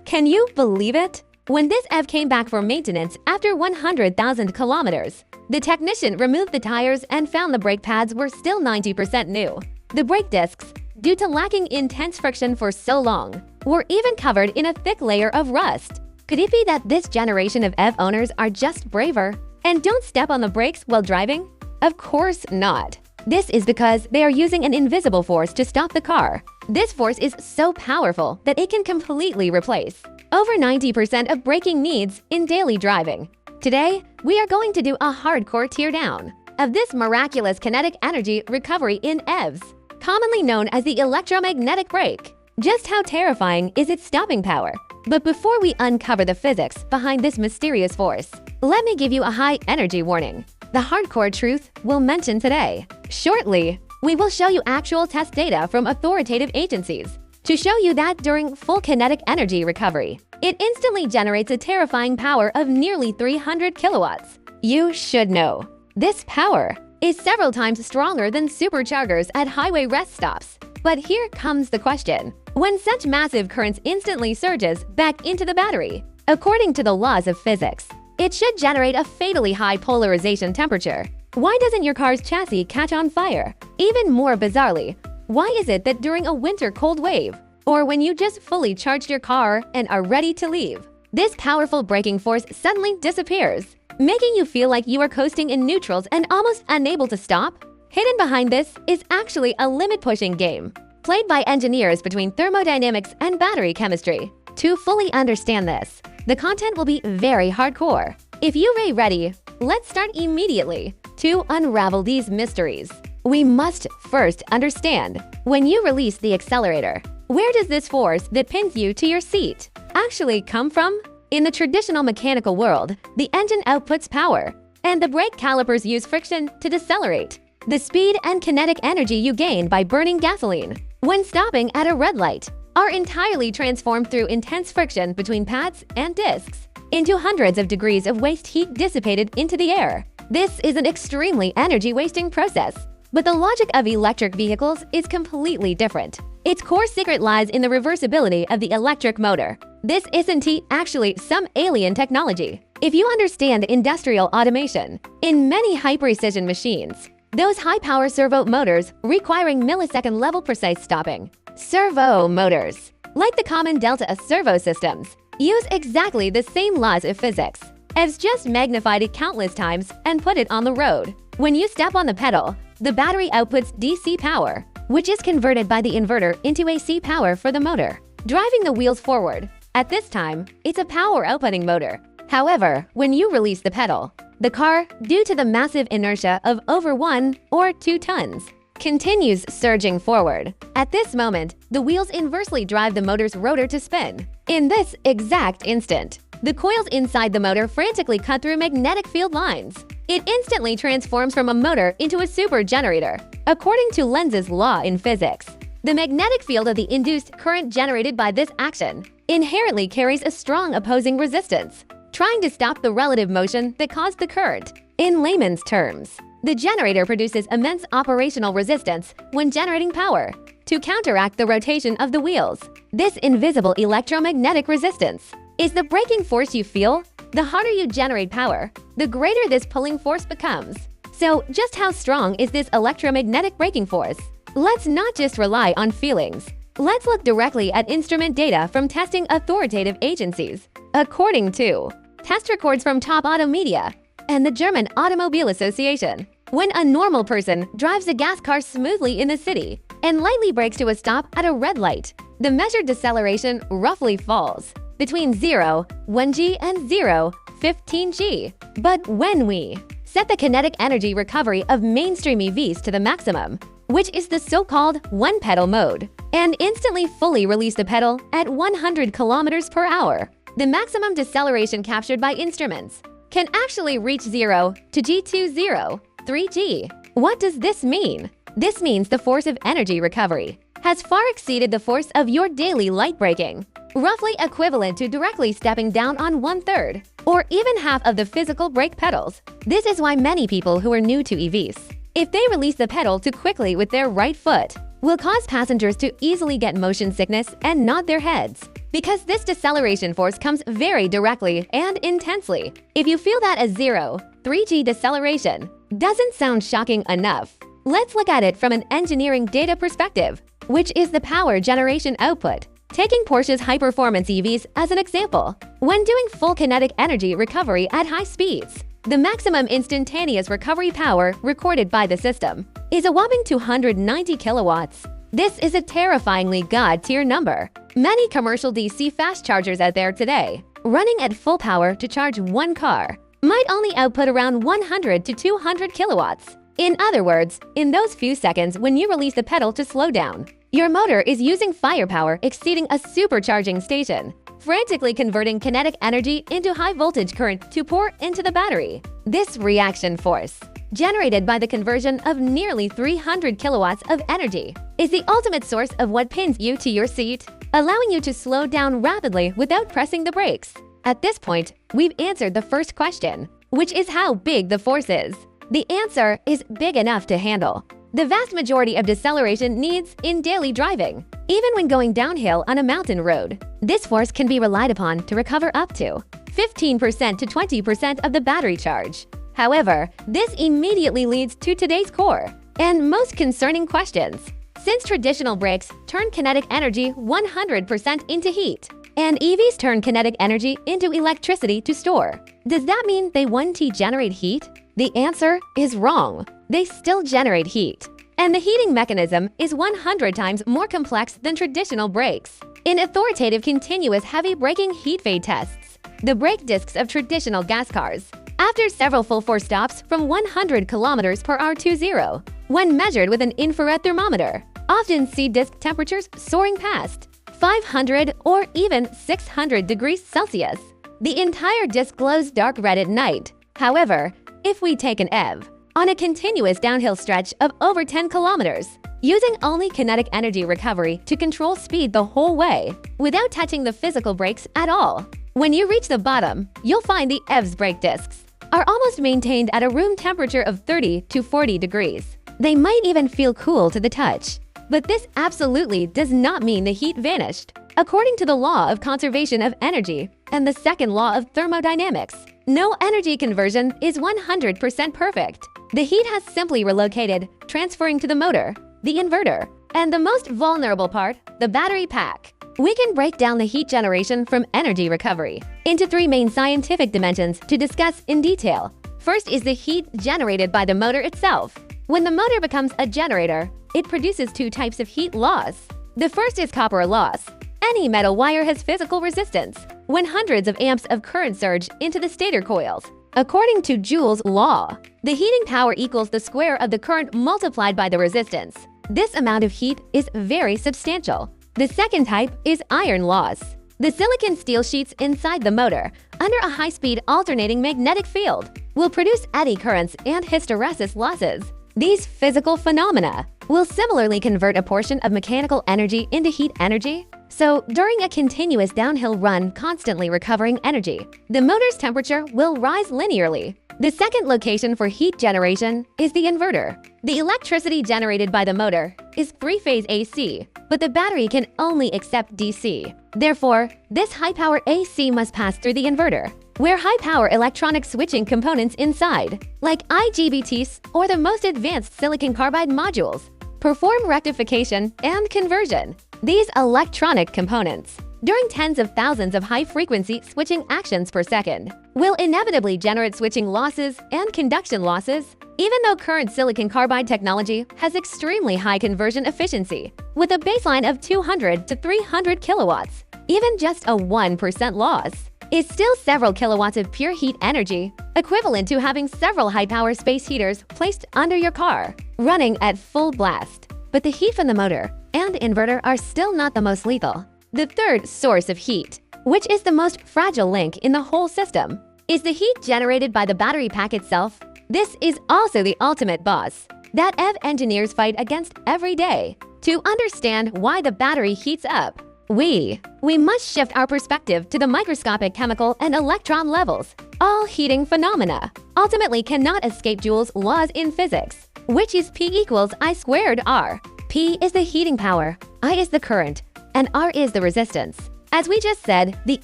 Can you believe it? When this EV came back for maintenance after 100,000 kilometers, the technician removed the tires and found the brake pads were still 90% new. The brake discs, due to lacking intense friction for so long, were even covered in a thick layer of rust. Could it be that this generation of EV owners are just braver and don't step on the brakes while driving? Of course not. This is because they are using an invisible force to stop the car. This force is so powerful that it can completely replace over 90% of braking needs in daily driving. Today, we are going to do a hardcore teardown of this miraculous kinetic energy recovery in EVs, commonly known as the electromagnetic brake. Just how terrifying is its stopping power? But before we uncover the physics behind this mysterious force, let me give you a high energy warning. The hardcore truth we'll mention today. Shortly, we will show you actual test data from authoritative agencies to show you that during full kinetic energy recovery, it instantly generates a terrifying power of nearly 300 kilowatts. You should know, this power is several times stronger than superchargers at highway rest stops. But here comes the question. When such massive currents instantly surges back into the battery, according to the laws of physics, it should generate a fatally high polarization temperature. Why doesn't your car's chassis catch on fire? Even more bizarrely, why is it that during a winter cold wave, or when you just fully charged your car and are ready to leave, this powerful braking force suddenly disappears, making you feel like you are coasting in neutrals and almost unable to stop? Hidden behind this is actually a limit-pushing game, played by engineers between thermodynamics and battery chemistry. To fully understand this, the content will be very hardcore. If you're ready, let's start immediately. To unravel these mysteries, we must first understand, when you release the accelerator, where does this force that pins you to your seat actually come from? In the traditional mechanical world, the engine outputs power, and the brake calipers use friction to decelerate the speed and kinetic energy you gain by burning gasoline when stopping at a red light are entirely transformed through intense friction between pads and discs into hundreds of degrees of waste heat dissipated into the air. This is an extremely energy-wasting process, but the logic of electric vehicles is completely different. Its core secret lies in the reversibility of the electric motor. This isn't actually some alien technology. If you understand industrial automation, in many high-precision machines, those high-power servo motors requiring millisecond-level precise stopping. Servo motors, like the common delta servo systems, use exactly the same laws of physics. EVs just magnified it countless times and put it on the road. When you step on the pedal, the battery outputs DC power, which is converted by the inverter into AC power for the motor, driving the wheels forward. At this time, it's a power outputting motor. However, when you release the pedal, the car, due to the massive inertia of over 1 or 2 tons, continues surging forward. At this moment, the wheels inversely drive the motor's rotor to spin. In this exact instant, the coils inside the motor frantically cut through magnetic field lines. It instantly transforms from a motor into a super generator. According to Lenz's law in physics, the magnetic field of the induced current generated by this action inherently carries a strong opposing resistance, trying to stop the relative motion that caused the current. In layman's terms, the generator produces immense operational resistance when generating power to counteract the rotation of the wheels. This invisible electromagnetic resistance is the braking force you feel. The harder you generate power, the greater this pulling force becomes. So, just how strong is this electromagnetic braking force? Let's not just rely on feelings. Let's look directly at instrument data from testing authoritative agencies. According to test records from Top Auto Media and the German Automobile Association, when a normal person drives a gas car smoothly in the city and lightly brakes to a stop at a red light, the measured deceleration roughly falls between 0, 1g and 0, 15g. But when we set the kinetic energy recovery of mainstream EVs to the maximum, which is the so-called one-pedal mode, and instantly fully release the pedal at 100 kilometers per hour, the maximum deceleration captured by instruments can actually reach 0 to G20, 3g. What does this mean? This means the force of energy recovery has far exceeded the force of your daily light braking, roughly equivalent to directly stepping down on 1/3 or even half of the physical brake pedals. This is why many people who are new to EVs, if they release the pedal too quickly with their right foot, will cause passengers to easily get motion sickness and nod their heads, because this deceleration force comes very directly and intensely. If you feel that as 3G deceleration doesn't sound shocking enough, let's look at it from an engineering data perspective, which is the power generation output. Taking Porsche's high-performance EVs as an example, when doing full kinetic energy recovery at high speeds, the maximum instantaneous recovery power recorded by the system is a whopping 290 kilowatts. This is a terrifyingly god-tier number. Many commercial DC fast chargers out there today, running at full power to charge one car, might only output around 100 to 200 kilowatts. In other words, in those few seconds when you release the pedal to slow down, your motor is using firepower exceeding a supercharging station, frantically converting kinetic energy into high-voltage current to pour into the battery. This reaction force, generated by the conversion of nearly 300 kilowatts of energy, is the ultimate source of what pins you to your seat, allowing you to slow down rapidly without pressing the brakes. At this point, we've answered the first question, which is how big the force is. The answer is big enough to handle the vast majority of deceleration needs in daily driving. Even when going downhill on a mountain road, this force can be relied upon to recover up to 15% to 20% of the battery charge. However, this immediately leads to today's core and most concerning questions. Since traditional brakes turn kinetic energy 100% into heat, and EVs turn kinetic energy into electricity to store, does that mean they won't generate heat? The answer is wrong. They still generate heat. And the heating mechanism is 100 times more complex than traditional brakes. In authoritative continuous heavy braking heat fade tests, the brake discs of traditional gas cars, after several full-force stops from 100 km per hour to 0, when measured with an infrared thermometer, often see disc temperatures soaring past 500 or even 600 degrees Celsius. The entire disc glows dark red at night. However, if we take an EV on a continuous downhill stretch of over 10 kilometers, using only kinetic energy recovery to control speed the whole way, without touching the physical brakes at all, when you reach the bottom, you'll find the EV's brake discs are almost maintained at a room temperature of 30 to 40 degrees. They might even feel cool to the touch. But this absolutely does not mean the heat vanished. According to the law of conservation of energy and the second law of thermodynamics, no energy conversion is 100% perfect. The heat has simply relocated, transferring to the motor, the inverter, and the most vulnerable part, the battery pack. We can break down the heat generation from energy recovery into three main scientific dimensions to discuss in detail. First is the heat generated by the motor itself. When the motor becomes a generator, it produces two types of heat loss. The first is copper loss. Any metal wire has physical resistance when hundreds of amps of current surge into the stator coils. According to Joule's law, the heating power equals the square of the current multiplied by the resistance. This amount of heat is very substantial. The second type is iron loss. The silicon steel sheets inside the motor, under a high-speed alternating magnetic field, will produce eddy currents and hysteresis losses. These physical phenomena will similarly convert a portion of mechanical energy into heat energy. So, during a continuous downhill run constantly recovering energy, the motor's temperature will rise linearly. The second location for heat generation is the inverter. The electricity generated by the motor is three-phase AC, but the battery can only accept DC. Therefore, this high-power AC must pass through the inverter, where high-power electronic switching components inside, like IGBTs or the most advanced silicon carbide modules, perform rectification and conversion. These electronic components, during tens of thousands of high-frequency switching actions per second, will inevitably generate switching losses and conduction losses. Even though current silicon carbide technology has extremely high conversion efficiency, with a baseline of 200 to 300 kilowatts, even just a 1% loss is still several kilowatts of pure heat energy, equivalent to having several high-power space heaters placed under your car, running at full blast. But the heat from the motor and inverter are still not the most lethal. The third source of heat, which is the most fragile link in the whole system, is the heat generated by the battery pack itself. This is also the ultimate boss that EV engineers fight against every day. To understand why the battery heats up, we must shift our perspective to the microscopic chemical and electron levels. All heating phenomena ultimately cannot escape Joule's laws in physics, which is P equals I squared R. P is the heating power, I is the current, and R is the resistance. As we just said, the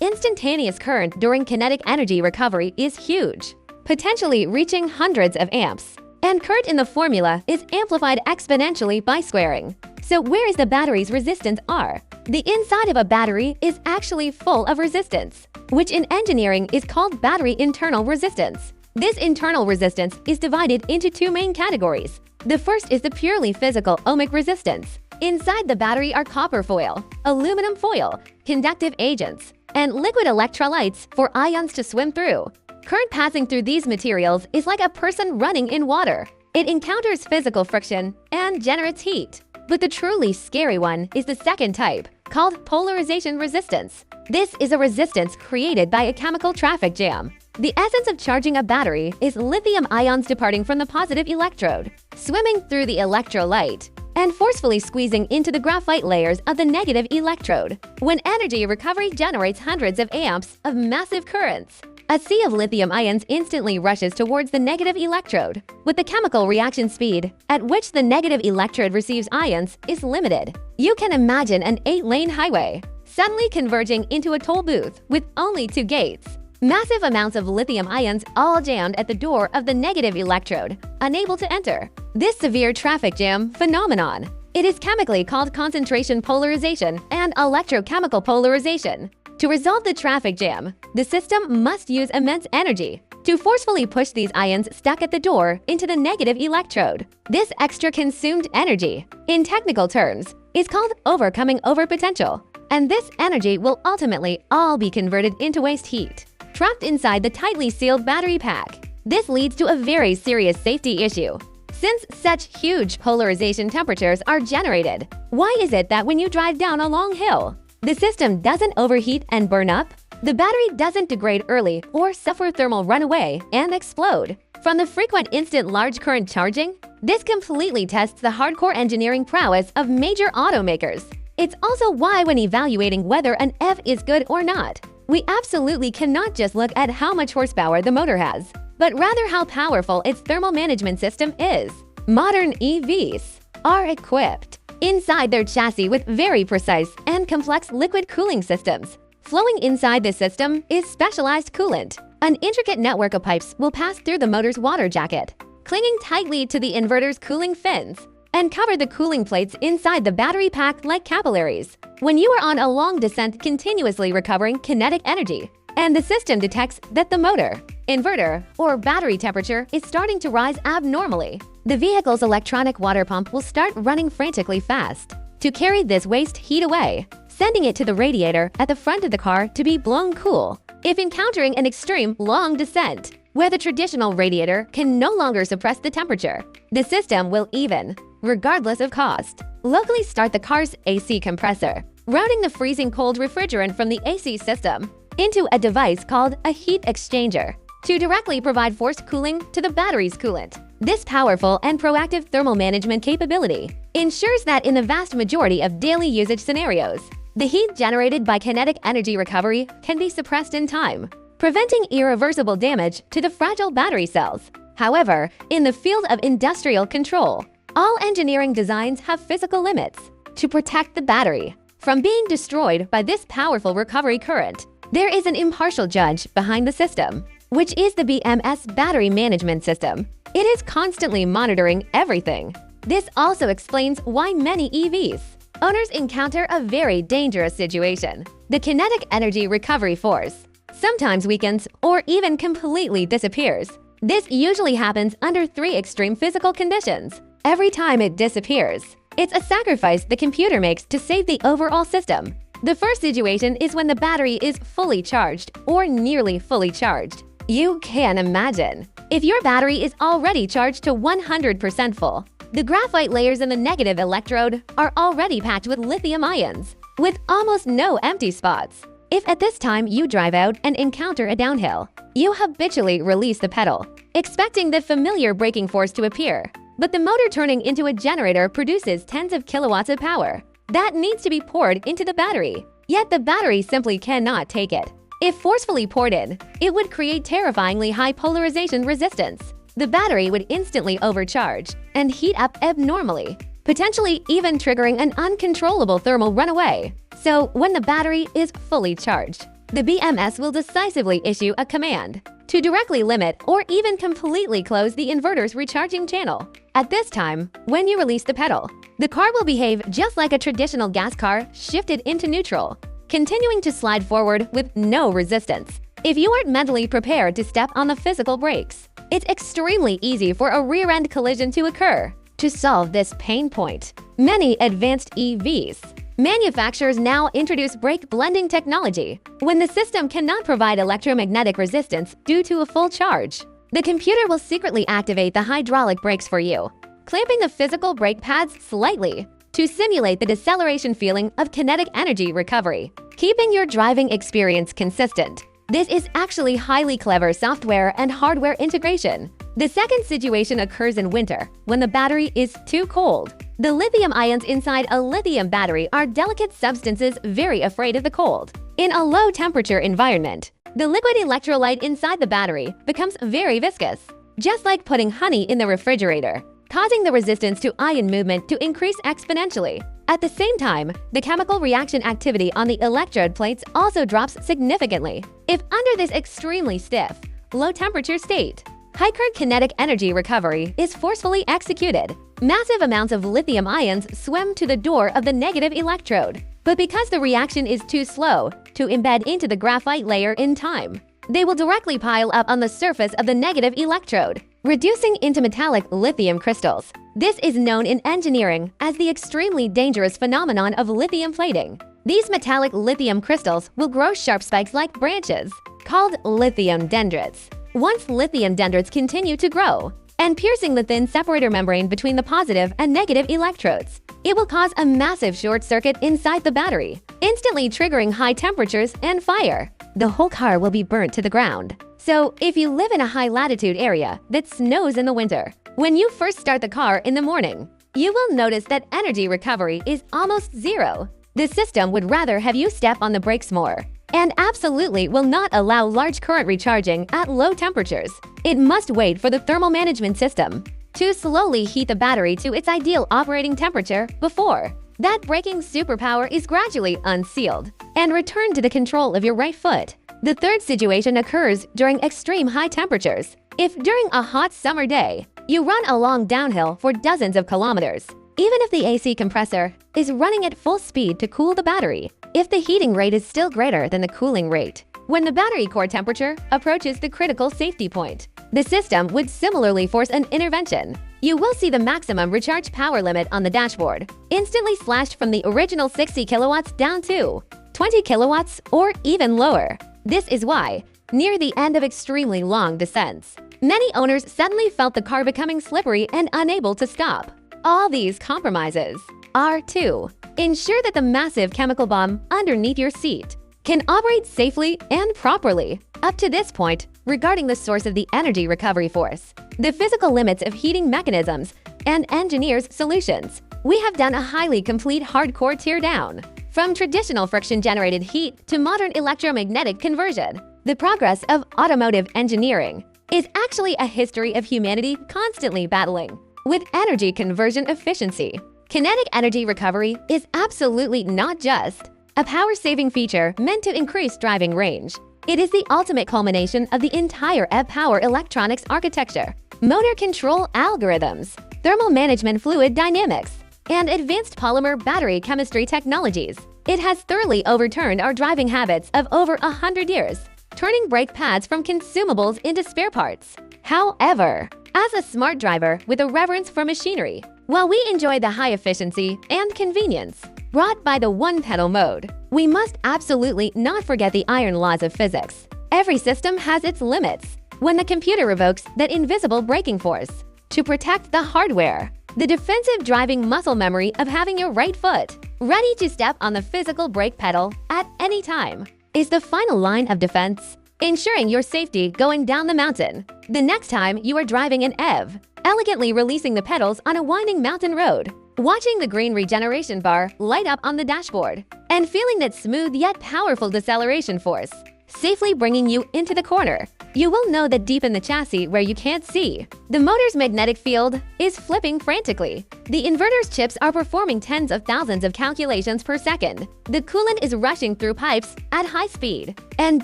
instantaneous current during kinetic energy recovery is huge, potentially reaching hundreds of amps. And current in the formula is amplified exponentially by squaring. So where is the battery's resistance R? The inside of a battery is actually full of resistance, which in engineering is called battery internal resistance. This internal resistance is divided into two main categories. The first is the purely physical ohmic resistance. Inside the battery are copper foil, aluminum foil, conductive agents, and liquid electrolytes for ions to swim through. Current passing through these materials is like a person running in water. It encounters physical friction and generates heat. But the truly scary one is the second type, called polarization resistance. This is a resistance created by a chemical traffic jam. The essence of charging a battery is lithium ions departing from the positive electrode, swimming through the electrolyte, and forcefully squeezing into the graphite layers of the negative electrode. When energy recovery generates hundreds of amps of massive currents, a sea of lithium ions instantly rushes towards the negative electrode. With the chemical reaction speed at which the negative electrode receives ions is limited. You can imagine an 8-lane highway suddenly converging into a toll booth with only 2 gates. Massive amounts of lithium ions all jammed at the door of the negative electrode, unable to enter. This severe traffic jam phenomenon, it is chemically called concentration polarization and electrochemical polarization. To resolve the traffic jam, the system must use immense energy to forcefully push these ions stuck at the door into the negative electrode. This extra consumed energy, in technical terms, is called overcoming overpotential, and this energy will ultimately all be converted into waste heat, trapped inside the tightly sealed battery pack. This leads to a very serious safety issue. Since such huge polarization temperatures are generated, why is it that when you drive down a long hill, the system doesn't overheat and burn up? The battery doesn't degrade early or suffer thermal runaway and explode. From the frequent instant large current charging, this completely tests the hardcore engineering prowess of major automakers. It's also why when evaluating whether an EV is good or not, we absolutely cannot just look at how much horsepower the motor has, but rather how powerful its thermal management system is. Modern EVs are equipped inside their chassis with very precise and complex liquid cooling systems. Flowing inside this system is specialized coolant. An intricate network of pipes will pass through the motor's water jacket, clinging tightly to the inverter's cooling fins, and cover the cooling plates inside the battery pack like capillaries. When you are on a long descent continuously recovering kinetic energy, and the system detects that the motor, inverter, or battery temperature is starting to rise abnormally, the vehicle's electronic water pump will start running frantically fast to carry this waste heat away, sending it to the radiator at the front of the car to be blown cool. If encountering an extreme long descent, where the traditional radiator can no longer suppress the temperature, the system will even, regardless of cost, locally start the car's AC compressor, routing the freezing cold refrigerant from the AC system into a device called a heat exchanger to directly provide forced cooling to the battery's coolant. This powerful and proactive thermal management capability ensures that in the vast majority of daily usage scenarios, the heat generated by kinetic energy recovery can be suppressed in time, preventing irreversible damage to the fragile battery cells. However, in the field of industrial control, all engineering designs have physical limits to protect the battery from being destroyed by this powerful recovery current. There is an impartial judge behind the system, which is the BMS battery management system. It is constantly monitoring everything. This also explains why many EVs owners encounter a very dangerous situation. The kinetic energy recovery force sometimes weakens or even completely disappears. This usually happens under 3 extreme physical conditions. Every time it disappears, it's a sacrifice the computer makes to save the overall system. The first situation is when the battery is fully charged or nearly fully charged. You can imagine, if your battery is already charged to 100% full, the graphite layers in the negative electrode are already packed with lithium ions, with almost no empty spots. If at this time you drive out and encounter a downhill, you habitually release the pedal, expecting the familiar braking force to appear. But the motor turning into a generator produces tens of kilowatts of power that needs to be poured into the battery. Yet the battery simply cannot take it. If forcefully poured in, it would create terrifyingly high polarization resistance. The battery would instantly overcharge and heat up abnormally, potentially even triggering an uncontrollable thermal runaway. So, when the battery is fully charged, the BMS will decisively issue a command to directly limit or even completely close the inverter's recharging channel. At this time, when you release the pedal, the car will behave just like a traditional gas car shifted into neutral, continuing to slide forward with no resistance. If you aren't mentally prepared to step on the physical brakes, it's extremely easy for a rear-end collision to occur. To solve this pain point, many advanced EVs manufacturers now introduce brake blending technology. When the system cannot provide electromagnetic resistance due to a full charge, the computer will secretly activate the hydraulic brakes for you, clamping the physical brake pads slightly to simulate the deceleration feeling of kinetic energy recovery, keeping your driving experience consistent. This is actually highly clever software and hardware integration. The second situation occurs in winter, when the battery is too cold. The lithium ions inside a lithium battery are delicate substances very afraid of the cold. In a low-temperature environment, the liquid electrolyte inside the battery becomes very viscous, just like putting honey in the refrigerator, causing the resistance to ion movement to increase exponentially. At the same time, the chemical reaction activity on the electrode plates also drops significantly. If under this extremely stiff, low-temperature state, high-current kinetic energy recovery is forcefully executed. Massive amounts of lithium ions swim to the door of the negative electrode. But because the reaction is too slow to embed into the graphite layer in time, they will directly pile up on the surface of the negative electrode, reducing into metallic lithium crystals. This is known in engineering as the extremely dangerous phenomenon of lithium plating. These metallic lithium crystals will grow sharp spikes like branches, called lithium dendrites. Once lithium dendrites continue to grow and piercing the thin separator membrane between the positive and negative electrodes, it will cause a massive short circuit inside the battery, instantly triggering high temperatures and fire. The whole car will be burnt to the ground. So, if you live in a high-latitude area that snows in the winter, when you first start the car in the morning, you will notice that energy recovery is almost zero. The system would rather have you step on the brakes more, and absolutely will not allow large current recharging at low temperatures. It must wait for the thermal management system to slowly heat the battery to its ideal operating temperature before that braking superpower is gradually unsealed and returned to the control of your right foot. The third situation occurs during extreme high temperatures. If during a hot summer day, you run along downhill for dozens of kilometers, even if the AC compressor is running at full speed to cool the battery, if the heating rate is still greater than the cooling rate, when the battery core temperature approaches the critical safety point, the system would similarly force an intervention. You will see the maximum recharge power limit on the dashboard, instantly slashed from the original 60 kilowatts down to 20 kilowatts or even lower. This is why, near the end of extremely long descents, many owners suddenly felt the car becoming slippery and unable to stop. All these compromises are to ensure that the massive chemical bomb underneath your seat can operate safely and properly. Up to this point, regarding the source of the energy recovery force, the physical limits of heating mechanisms, and engineers' solutions, we have done a highly complete hardcore teardown. From traditional friction-generated heat to modern electromagnetic conversion, the progress of automotive engineering is actually a history of humanity constantly battling with energy conversion efficiency. Kinetic energy recovery is absolutely not just a power-saving feature meant to increase driving range. It is the ultimate culmination of the entire power electronics architecture, motor control algorithms, thermal management fluid dynamics, and advanced polymer battery chemistry technologies. It has thoroughly overturned our driving habits of over 100 years, turning brake pads from consumables into spare parts. However, as a smart driver with a reverence for machinery, while we enjoy the high efficiency and convenience brought by the one-pedal mode, we must absolutely not forget the iron laws of physics. Every system has its limits. When the computer revokes that invisible braking force to protect the hardware, the defensive driving muscle memory of having your right foot ready to step on the physical brake pedal at any time is the final line of defense, ensuring your safety going down the mountain. The next time you are driving an EV, elegantly releasing the pedals on a winding mountain road, watching the green regeneration bar light up on the dashboard, and feeling that smooth yet powerful deceleration force, safely bringing you into the corner. You will know that deep in the chassis where you can't see, the motor's magnetic field is flipping frantically. The inverter's chips are performing tens of thousands of calculations per second. The coolant is rushing through pipes at high speed, and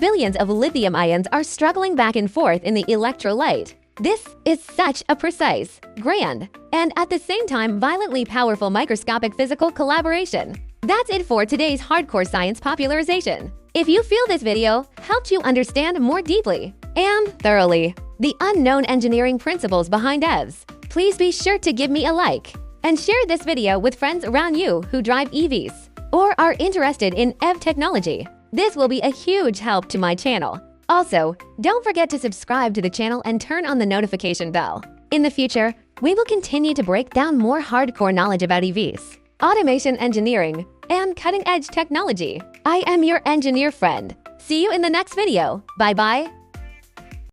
billions of lithium ions are struggling back and forth in the electrolyte. This is such a precise, grand, and at the same time violently powerful microscopic physical collaboration. That's it for today's hardcore science popularization. If you feel this video helped you understand more deeply and thoroughly the unknown engineering principles behind EVs, please be sure to give me a like and share this video with friends around you who drive EVs or are interested in EV technology. This will be a huge help to my channel. Also, don't forget to subscribe to the channel and turn on the notification bell. In the future, we will continue to break down more hardcore knowledge about EVs, automation engineering, and cutting-edge technology. I am your engineer friend. See you in the next video. Bye-bye.